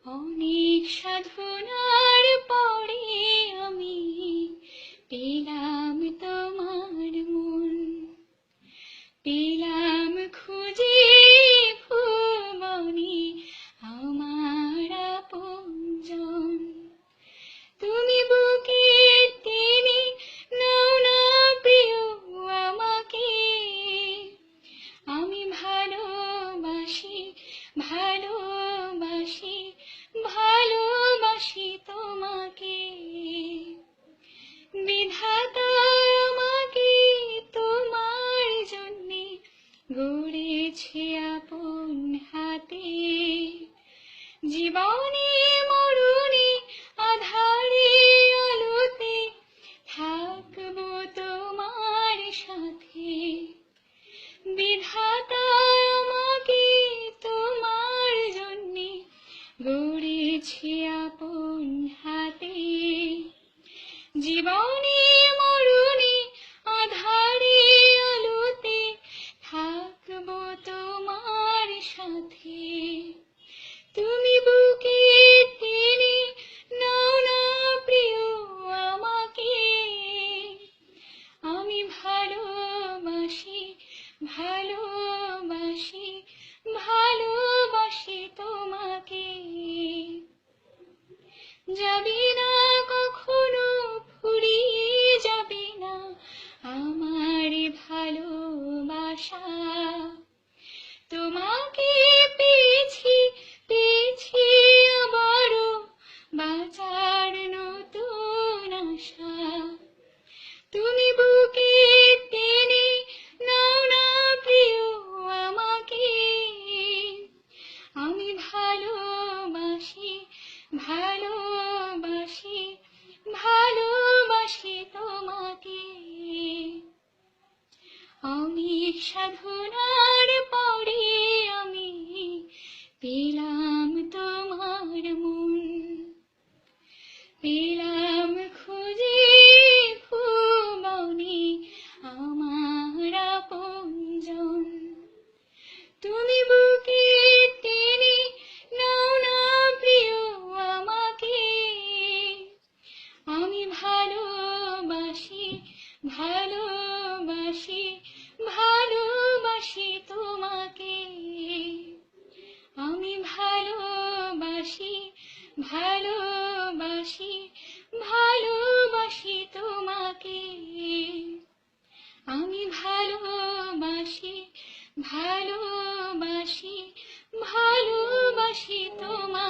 অনেক সাধনার পরে আমি পেলাম তোমার মন, পেলাম খুঁজে ভুবনে আমার আপনজন। তুমি বুকে টেনে নাও না প্রিয় আমাকে, আমি ভালোবাসি ভালোবাসি ভালোবাসি তোমাকে। বিধাতা আমাকে তোমার জন্যে গড়েছে আপন হাতে, জীবনে মরণে আধারে আলোতে থাকবো তোমার সাথে। বিধাতা আমাকে তোমার জন্যে গড়েছে আপন হাতে, জীবনে মরণে আধারে আলোতে থাকবো তোমার সাথে। তুমি বুকে টেনে নাও না প্রিয় আমাকে, আমি ভালোবাসি ভালোবাসি ভালোবাসি তোমাকে। যাবে না কখনো ফুরিয়ে যাবে না আমার ভালোবাসা, তোমাকে পেয়েছি পেয়েছি আবারও বাঁচার নতুন আশা। তুমি বুকে টেনে নাও না প্রিয় আমাকে, আমি ভালোবাসি ভালোবাসি ভালোবাসি তোমাকে। অনেক সাধনার পরে আমি পেলাম তোমার মন, পেলাম খুঁজে ভুবনে আমার আপনজন। তুমি বুকে টেনে নাও না প্রিয় আমাকে, আমি ভালোবাসি ভালোবাসি ভালোবাসি তোমাকে। আমি ভালোবাসি ভালোবাসি ভালোবাসি তোমাকে। আমি ভালোবাসি ভালোবাসি ভালোবাসি তোমাকে।